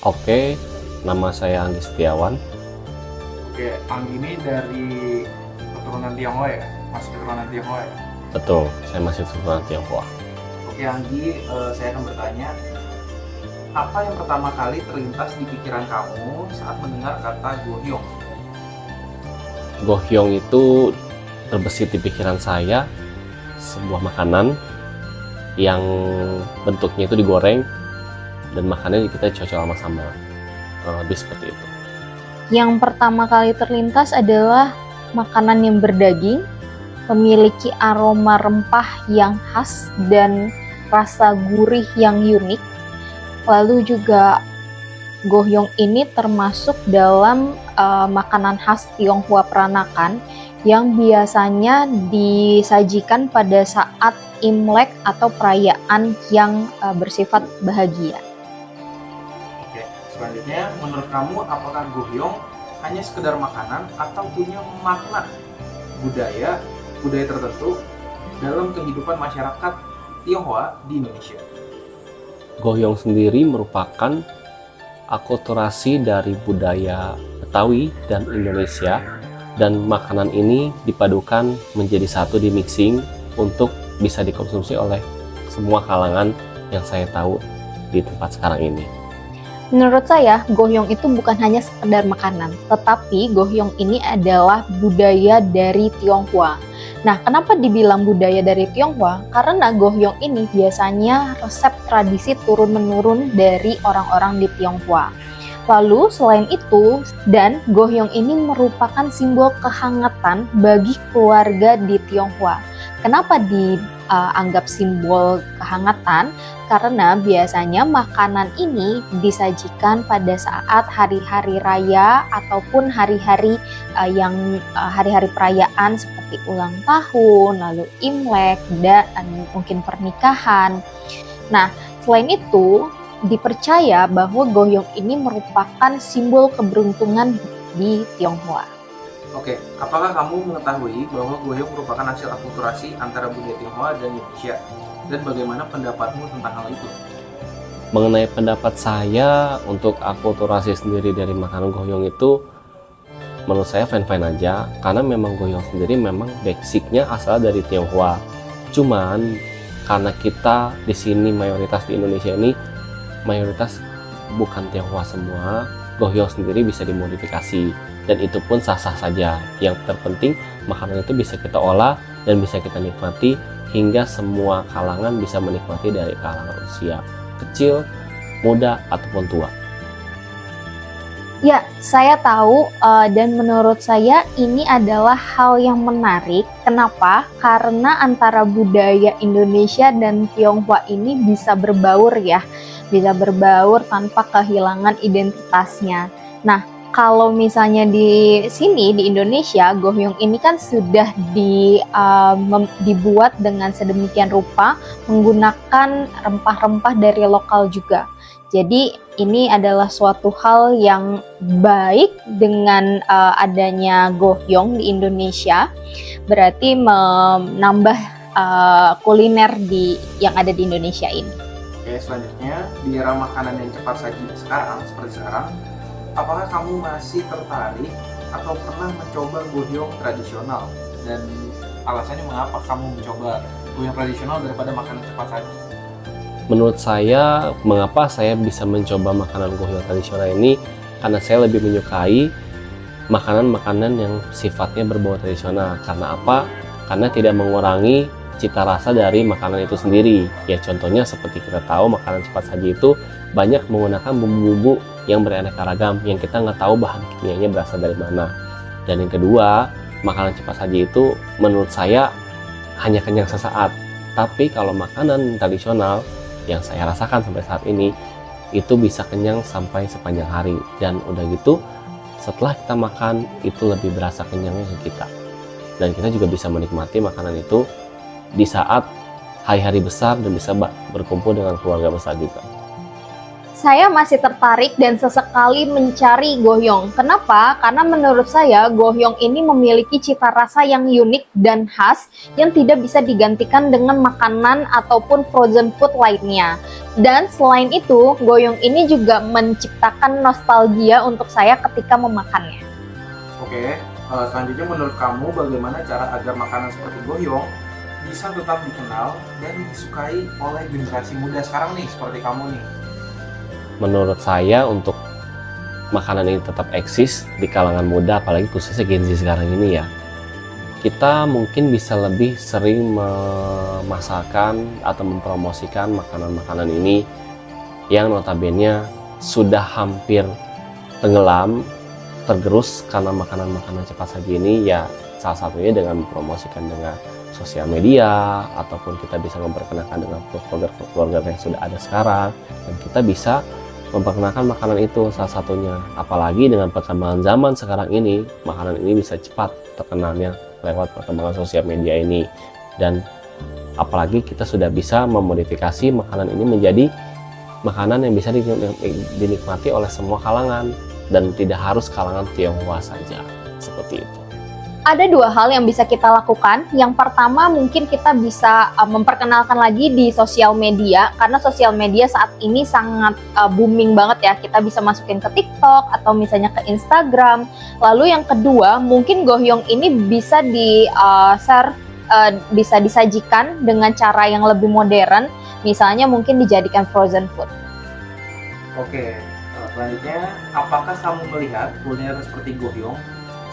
Oke, nama saya Anggi Setiawan. Oke, Anggi ini dari keturunan Tionghoa ya? Masih keturunan Tionghoa ya? Betul, saya masih keturunan Tionghoa. Oke Anggi, saya akan bertanya, apa yang pertama kali terlintas di pikiran kamu saat mendengar kata gohyong? Gohyong itu terbesit di pikiran saya sebuah makanan yang bentuknya itu digoreng dan makannya kita cocok sama sambal. Kurang lebih seperti itu. Yang pertama kali terlintas adalah makanan yang berdaging, memiliki aroma rempah yang khas dan rasa gurih yang unik. Lalu juga gohyong ini termasuk dalam makanan khas Tionghoa peranakan yang biasanya disajikan pada saat Imlek atau perayaan yang bersifat bahagia. Oke, selanjutnya menurut kamu apakah gohyong hanya sekedar makanan atau punya makna budaya tertentu dalam kehidupan masyarakat Tionghoa di Indonesia? Gohyong sendiri merupakan akulturasi dari budaya Betawi dan Indonesia, dan makanan ini dipadukan menjadi satu, di mixing untuk bisa dikonsumsi oleh semua kalangan yang saya tahu di tempat sekarang ini. Menurut saya, gohyong itu bukan hanya sekedar makanan, tetapi gohyong ini adalah budaya dari Tionghoa. Nah, kenapa dibilang budaya dari Tionghoa? Karena gohyong ini biasanya resep tradisi turun-menurun dari orang-orang di Tionghoa. Lalu, selain itu, dan gohyong ini merupakan simbol kehangatan bagi keluarga di Tionghoa. Kenapa dianggap simbol kehangatan? Karena biasanya makanan ini disajikan pada saat hari-hari raya ataupun hari-hari hari-hari perayaan seperti ulang tahun, lalu Imlek, dan mungkin pernikahan. Nah, selain itu dipercaya bahwa gohyong ini merupakan simbol keberuntungan di Tionghoa. Oke, apakah kamu mengetahui bahwa gohyong merupakan hasil akulturasi antara budaya Tionghoa dan Indonesia? Dan bagaimana pendapatmu tentang hal itu? Mengenai pendapat saya untuk akulturasi sendiri dari makanan gohyong itu, menurut saya fine-fine aja, karena memang gohyong sendiri memang basicnya asal dari Tionghoa. Cuman karena kita di sini mayoritas di Indonesia ini mayoritas bukan Tionghoa semua, gohyong sendiri bisa dimodifikasi dan itu pun sah-sah saja. Yang terpenting makanan itu bisa kita olah dan bisa kita nikmati hingga semua kalangan bisa menikmati, dari kalangan usia kecil, muda, ataupun tua. Ya, saya tahu dan menurut saya ini adalah hal yang menarik. Kenapa? Karena antara budaya Indonesia dan Tionghoa ini bisa berbaur ya. Bisa berbaur tanpa kehilangan identitasnya. Nah, kalau misalnya di sini di Indonesia, gohyong ini kan sudah dibuat dengan sedemikian rupa menggunakan rempah-rempah dari lokal juga. Jadi ini adalah suatu hal yang baik dengan adanya gohyong di Indonesia, berarti menambah kuliner yang ada di Indonesia ini. Oke, selanjutnya di era makanan yang cepat saji seperti sekarang, apakah kamu masih tertarik atau pernah mencoba gohyong tradisional? Dan alasannya mengapa kamu mencoba gohyong tradisional daripada makanan cepat saji? Menurut saya, mengapa saya bisa mencoba makanan gohyong tradisional ini? Karena saya lebih menyukai makanan-makanan yang sifatnya berbau tradisional. Karena apa? Karena tidak mengurangi cita rasa dari makanan itu sendiri. Ya, contohnya seperti kita tahu makanan cepat saji itu banyak menggunakan bumbu-bumbu yang beraneka ragam yang kita nggak tahu bahan kimianya berasal dari mana. Dan yang kedua, makanan cepat saji itu menurut saya hanya kenyang sesaat. Tapi kalau makanan tradisional yang saya rasakan sampai saat ini, itu bisa kenyang sampai sepanjang hari. Dan udah gitu, setelah kita makan itu lebih berasa kenyangnya ke kita. Dan kita juga bisa menikmati makanan itu di saat hari-hari besar dan bisa berkumpul dengan keluarga besar juga. Saya masih tertarik dan sesekali mencari gohyong. Kenapa? Karena menurut saya gohyong ini memiliki cita rasa yang unik dan khas yang tidak bisa digantikan dengan makanan ataupun frozen food lainnya. Dan selain itu, gohyong ini juga menciptakan nostalgia untuk saya ketika memakannya. Oke, selanjutnya menurut kamu bagaimana cara agar makanan seperti gohyong bisa tetap dikenal dan disukai oleh generasi muda sekarang nih, seperti kamu nih? Menurut saya untuk makanan ini tetap eksis di kalangan muda, apalagi khususnya Gen Z sekarang ini ya, kita mungkin bisa lebih sering memasarkan atau mempromosikan makanan-makanan ini yang notabene sudah hampir tenggelam, tergerus karena makanan-makanan cepat saji ini, ya salah satunya dengan mempromosikan dengan sosial media, ataupun kita bisa memperkenalkan dengan vlogger yang sudah ada sekarang, dan kita bisa memperkenalkan makanan itu salah satunya. Apalagi dengan perkembangan zaman sekarang ini, makanan ini bisa cepat terkenalnya lewat perkembangan sosial media ini. Dan apalagi kita sudah bisa memodifikasi makanan ini menjadi makanan yang bisa dinikmati oleh semua kalangan dan tidak harus kalangan Tionghoa saja, seperti itu. Ada dua hal yang bisa kita lakukan. Yang pertama, mungkin kita bisa memperkenalkan lagi di sosial media, karena sosial media saat ini sangat booming banget ya. Kita bisa masukin ke TikTok atau misalnya ke Instagram. Lalu yang kedua, mungkin gohyong ini bisa bisa disajikan dengan cara yang lebih modern, misalnya mungkin dijadikan frozen food. Oke, selanjutnya, apakah kamu melihat kuliner seperti gohyong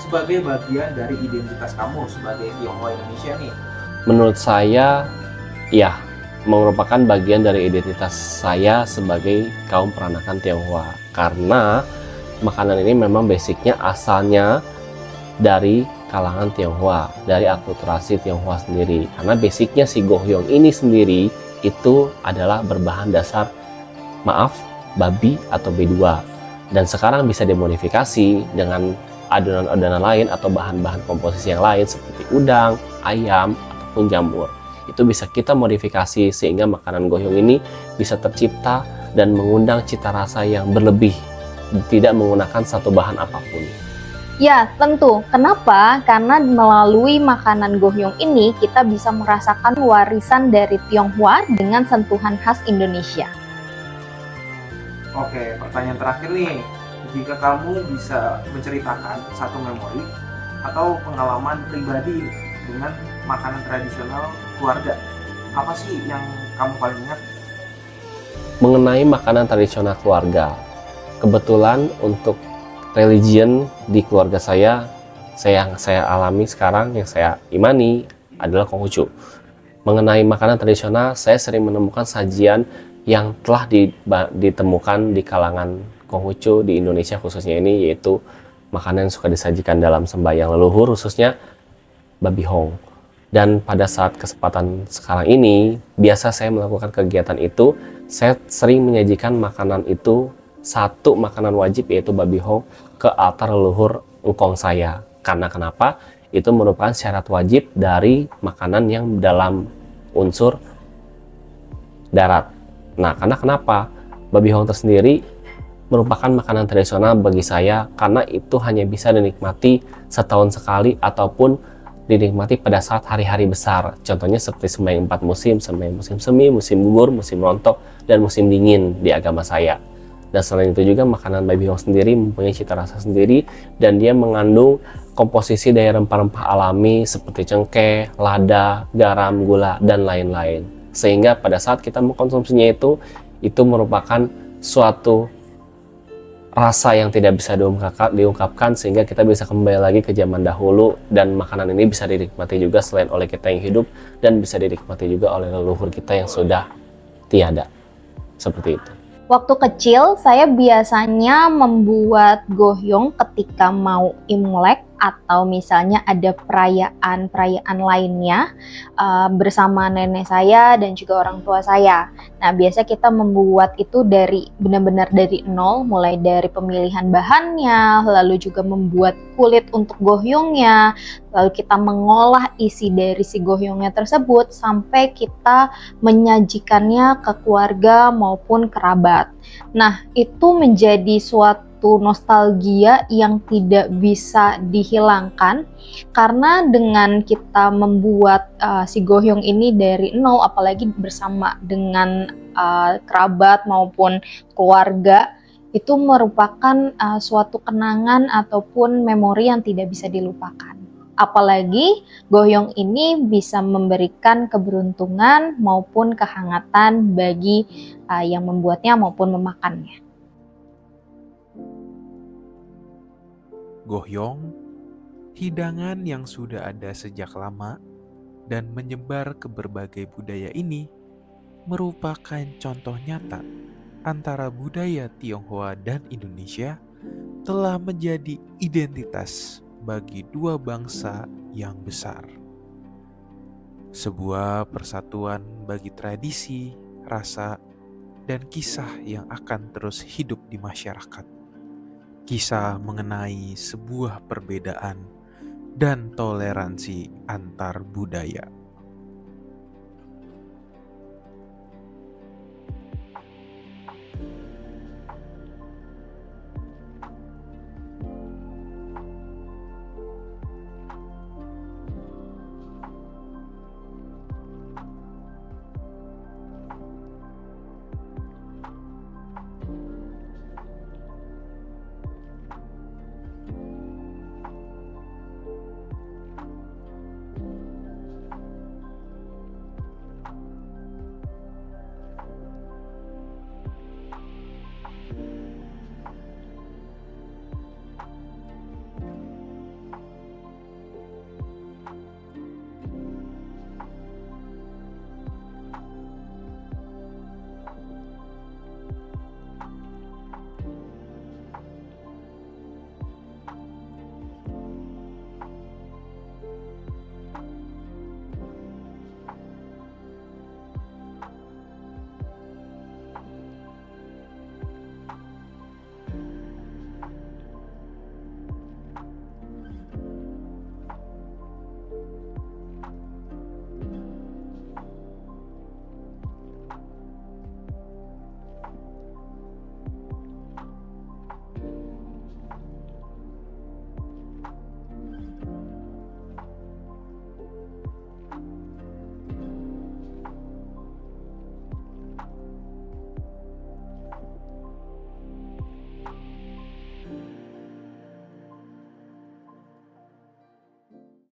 sebagai bagian dari identitas kamu sebagai Tionghoa Indonesia nih? Menurut saya, ya, merupakan bagian dari identitas saya sebagai kaum peranakan Tionghoa. Karena makanan ini memang basicnya asalnya dari kalangan Tionghoa, dari akulturasi Tionghoa sendiri. Karena basicnya si gohyong ini sendiri itu adalah berbahan dasar, babi atau B2. Dan sekarang bisa dimodifikasi dengan adonan-adonan lain atau bahan-bahan komposisi yang lain seperti udang, ayam, ataupun jamur. Itu bisa kita modifikasi sehingga makanan gohyong ini bisa tercipta dan mengundang cita rasa yang berlebih, tidak menggunakan satu bahan apapun. Ya, tentu. Kenapa? Karena melalui makanan gohyong ini kita bisa merasakan warisan dari Tionghoa dengan sentuhan khas Indonesia. Oke, pertanyaan terakhir nih. Jika kamu bisa menceritakan satu memori atau pengalaman pribadi dengan makanan tradisional keluarga, apa sih yang kamu paling ingat? Mengenai makanan tradisional keluarga, kebetulan untuk religion di keluarga saya alami sekarang, yang saya imani adalah Konghucu. Mengenai makanan tradisional, saya sering menemukan sajian yang telah ditemukan di kalangan Konghucu di Indonesia khususnya ini, yaitu makanan yang suka disajikan dalam sembahyang leluhur, khususnya babi hong. Dan pada saat kesempatan sekarang ini, biasa saya melakukan kegiatan itu, saya sering menyajikan makanan itu, satu makanan wajib yaitu babi hong, ke altar leluhur engkong saya. Karena kenapa? Itu merupakan syarat wajib dari makanan yang dalam unsur darat. Nah, karena kenapa? Babi hong tersendiri merupakan makanan tradisional bagi saya karena itu hanya bisa dinikmati setahun sekali ataupun dinikmati pada saat hari-hari besar. Contohnya seperti sembahyang 4 musim, sembahyang musim semi, musim gugur, musim rontok, dan musim dingin di agama saya. Dan selain itu juga makanan babi hong sendiri mempunyai cita rasa sendiri dan dia mengandung komposisi dari rempah-rempah alami seperti cengkeh, lada, garam, gula, dan lain-lain. Sehingga pada saat kita mengkonsumsinya itu merupakan suatu rasa yang tidak bisa diungkapkan sehingga kita bisa kembali lagi ke zaman dahulu, dan makanan ini bisa dinikmati juga selain oleh kita yang hidup dan bisa dinikmati juga oleh leluhur kita yang sudah tiada. Seperti itu. Waktu kecil saya biasanya membuat gohyong ketika mau Imlek atau misalnya ada perayaan-perayaan lainnya bersama nenek saya dan juga orang tua saya. Nah, biasa kita membuat itu dari benar-benar dari nol, mulai dari pemilihan bahannya, lalu juga membuat kulit untuk gohyongnya, lalu kita mengolah isi dari si gohyongnya tersebut sampai kita menyajikannya ke keluarga maupun kerabat. Nah, itu menjadi suatu nostalgia yang tidak bisa dihilangkan karena dengan kita membuat si gohyong ini dari nol, apalagi bersama dengan kerabat maupun keluarga, itu merupakan suatu kenangan ataupun memori yang tidak bisa dilupakan. Apalagi gohyong ini bisa memberikan keberuntungan maupun kehangatan bagi yang membuatnya maupun memakannya. Gohyong, hidangan yang sudah ada sejak lama dan menyebar ke berbagai budaya ini, merupakan contoh nyata antara budaya Tionghoa dan Indonesia telah menjadi identitas bagi dua bangsa yang besar. Sebuah persatuan bagi tradisi, rasa, dan kisah yang akan terus hidup di masyarakat. Kisah mengenai sebuah perbedaan dan toleransi antar budaya.